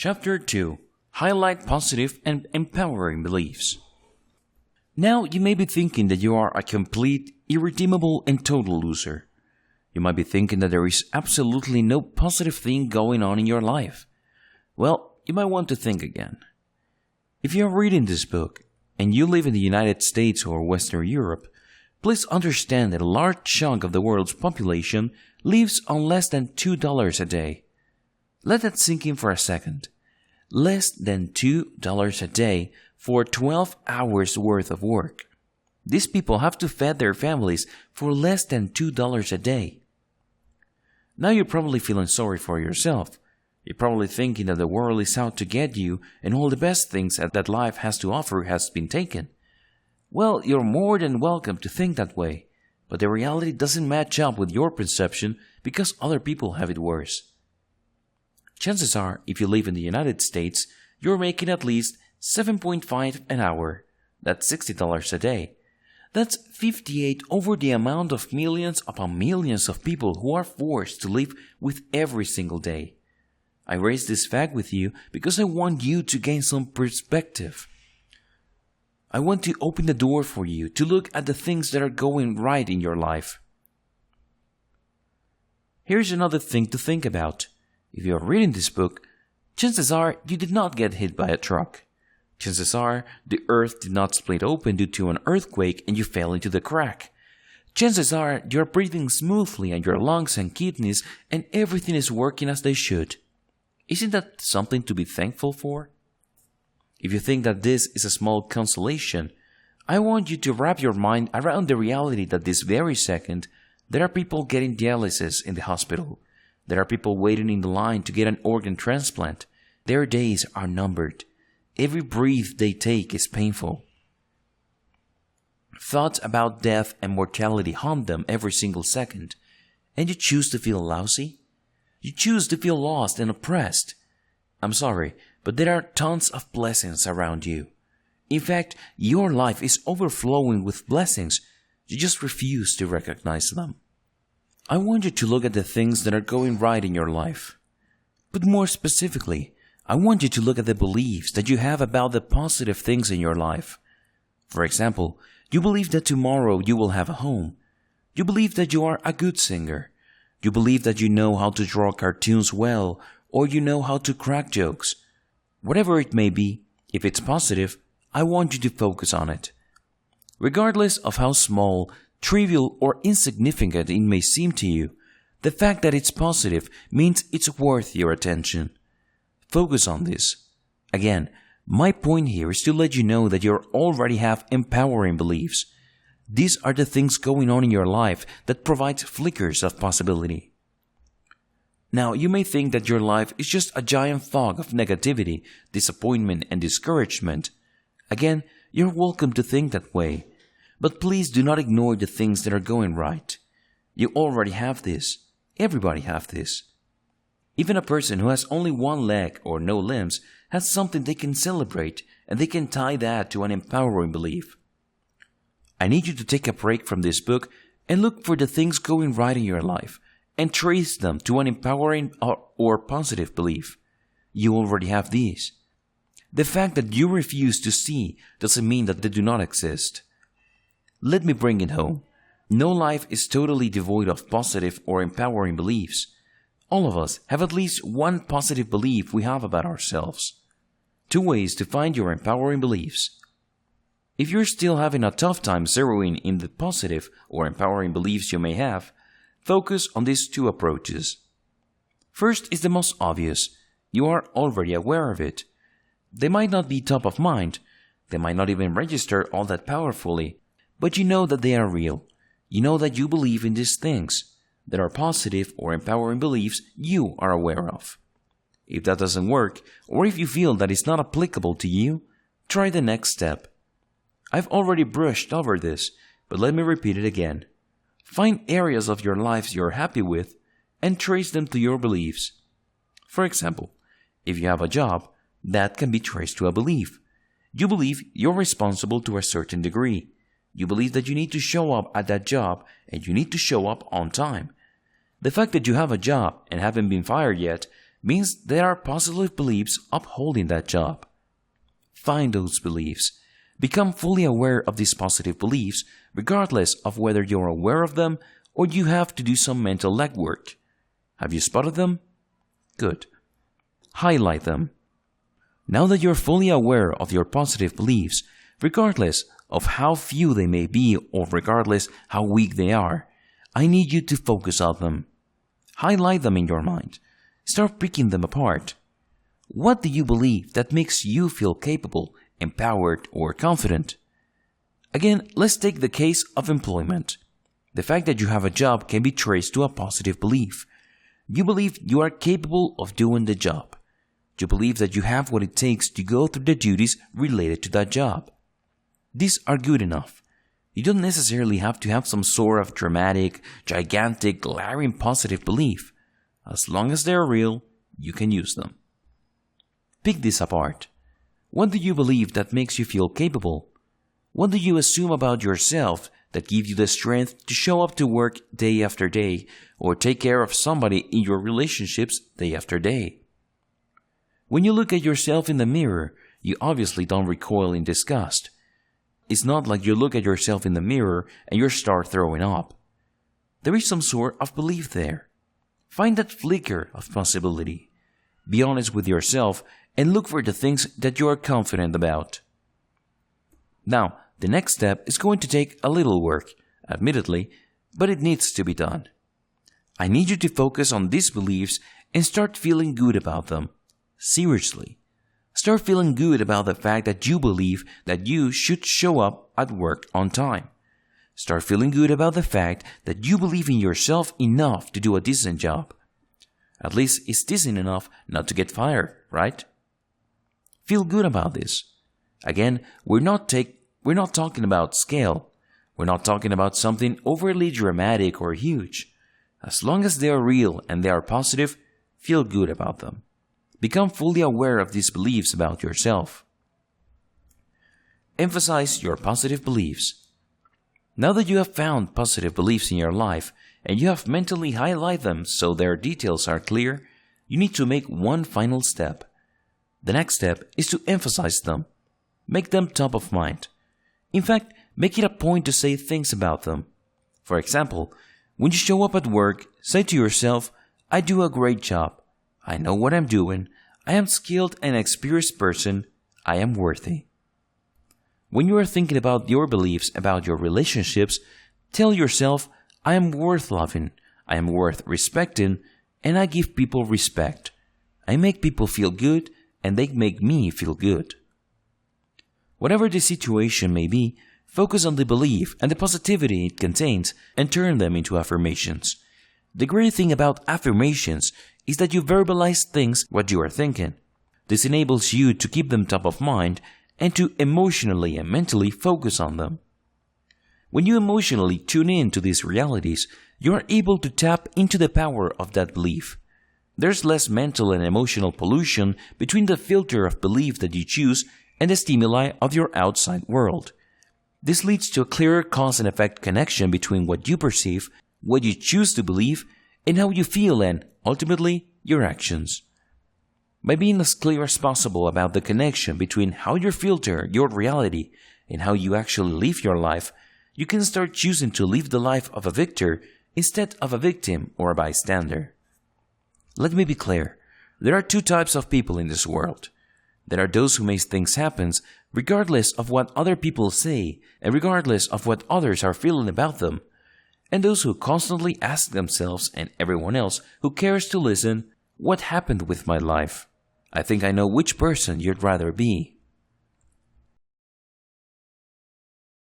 Chapter 2. Highlight Positive and Empowering Beliefs. Now you may be thinking that you are a complete, irredeemable and total loser. You might be thinking that there is absolutely no positive thing going on in your life. Well, you might want to think again. If you are reading this book and you live in the United States or Western Europe, please understand that a large chunk of the world's population lives on less than $2 a day. Let that sink in for a second. Less than $2 a day for 12 hours worth of work. These people have to feed their families for less than $2 a day. Now you're probably feeling sorry for yourself. You're probably thinking that the world is out to get you and all the best things that life has to offer has been taken. Well, you're more than welcome to think that way, but the reality doesn't match up with your perception because other people have it worse. Chances are, if you live in the United States, you're making at least $7.5 an hour. That's $60 a day. That's 58 over the amount of millions upon millions of people who are forced to live with every single day. I raise this fact with you because I want you to gain some perspective. I want to open the door for you to look at the things that are going right in your life. Here's another thing to think about. If you are reading this book, chances are you did not get hit by a truck. Chances are the earth did not split open due to an earthquake and you fell into the crack. Chances are you are breathing smoothly and your lungs and kidneys and everything is working as they should. Isn't that something to be thankful for? If you think that this is a small consolation, I want you to wrap your mind around the reality that this very second, there are people getting dialysis in the hospital. There are people waiting in the line to get an organ transplant. Their days are numbered. Every breath they take is painful. Thoughts about death and mortality haunt them every single second. And you choose to feel lousy? You choose to feel lost and oppressed. I'm sorry, but there are tons of blessings around you. In fact, your life is overflowing with blessings. You just refuse to recognize them. I want you to look at the things that are going right in your life. But more specifically, I want you to look at the beliefs that you have about the positive things in your life. For example, you believe that tomorrow you will have a home. You believe that you are a good singer. You believe that you know how to draw cartoons well, or you know how to crack jokes. Whatever it may be, if it's positive, I want you to focus on it. Regardless of how small, trivial, or insignificant it may seem to you, the fact that it's positive means it's worth your attention. Focus on this. Again, my point here is to let you know that you already have empowering beliefs. These are the things going on in your life that provide flickers of possibility. Now, you may think that your life is just a giant fog of negativity, disappointment, and discouragement. Again, you're welcome to think that way. But please do not ignore the things that are going right. You already have this. Everybody has this. Even a person who has only one leg or no limbs has something they can celebrate, and they can tie that to an empowering belief. I need you to take a break from this book and look for the things going right in your life and trace them to an empowering or positive belief. You already have these. The fact that you refuse to see doesn't mean that they do not exist. Let me bring it home. No life is totally devoid of positive or empowering beliefs. All of us have at least one positive belief we have about ourselves. 2 ways to find your empowering beliefs. If you're still having a tough time zeroing in the positive or empowering beliefs you may have, focus on these 2 approaches. First is the most obvious. You are already aware of it. They might not be top of mind. They might not even register all that powerfully. But you know that they are real. You know that you believe in these things. That are positive or empowering beliefs you are aware of. If that doesn't work, or if you feel that it's not applicable to you, try the next step. I've already brushed over this, but let me repeat it again. Find areas of your life you're happy with and trace them to your beliefs. For example, if you have a job, that can be traced to a belief. You believe you're responsible to a certain degree. You believe that you need to show up at that job and you need to show up on time. The fact that you have a job and haven't been fired yet means there are positive beliefs upholding that job. Find those beliefs. Become fully aware of these positive beliefs, regardless of whether you're aware of them or you have to do some mental legwork. Have you spotted them? Good. Highlight them. Now that you're fully aware of your positive beliefs, regardless of how few they may be or regardless how weak they are, I need you to focus on them. Highlight them in your mind. Start picking them apart. What do you believe that makes you feel capable, empowered, or confident? Again, let's take the case of employment. The fact that you have a job can be traced to a positive belief. You believe you are capable of doing the job. You believe that you have what it takes to go through the duties related to that job. These are good enough. You don't necessarily have to have some sort of dramatic, gigantic, glaring positive belief. As long as they're real, you can use them. Pick this apart. What do you believe that makes you feel capable? What do you assume about yourself that gives you the strength to show up to work day after day or take care of somebody in your relationships day after day? When you look at yourself in the mirror, you obviously don't recoil in disgust. It's not like you look at yourself in the mirror and you start throwing up. There is some sort of belief there. Find that flicker of possibility. Be honest with yourself and look for the things that you are confident about. Now, the next step is going to take a little work, admittedly, but it needs to be done. I need you to focus on these beliefs and start feeling good about them. Seriously. Start feeling good about the fact that you believe that you should show up at work on time. Start feeling good about the fact that you believe in yourself enough to do a decent job. At least it's decent enough not to get fired, right? Feel good about this. Again, we're not talking about scale. We're not talking about something overly dramatic or huge. As long as they are real and they are positive, feel good about them. Become fully aware of these beliefs about yourself. Emphasize your positive beliefs. Now that you have found positive beliefs in your life and you have mentally highlighted them so their details are clear, you need to make one final step. The next step is to emphasize them. Make them top of mind. In fact, make it a point to say things about them. For example, when you show up at work, say to yourself, I do a great job. I know what I'm doing. I am skilled and experienced person. I am worthy. When you are thinking about your beliefs about your relationships, tell yourself, I am worth loving. I am worth respecting. And I give people respect. I make people feel good and they make me feel good. Whatever the situation may be, focus on the belief and the positivity it contains and turn them into affirmations. The great thing about affirmations is that you verbalize things what you are thinking. This enables you to keep them top of mind and to emotionally and mentally focus on them. When you emotionally tune in to these realities, you are able to tap into the power of that belief. There's less mental and emotional pollution between the filter of belief that you choose and the stimuli of your outside world. This leads to a clearer cause and effect connection between what you perceive, what you choose to believe, and how you feel and, ultimately, your actions. By being as clear as possible about the connection between how you filter your reality and how you actually live your life, you can start choosing to live the life of a victor instead of a victim or a bystander. Let me be clear. There are two types of people in this world. There are those who make things happen regardless of what other people say and regardless of what others are feeling about them. And those who constantly ask themselves and everyone else who cares to listen, what happened with my life? I think I know which person you'd rather be.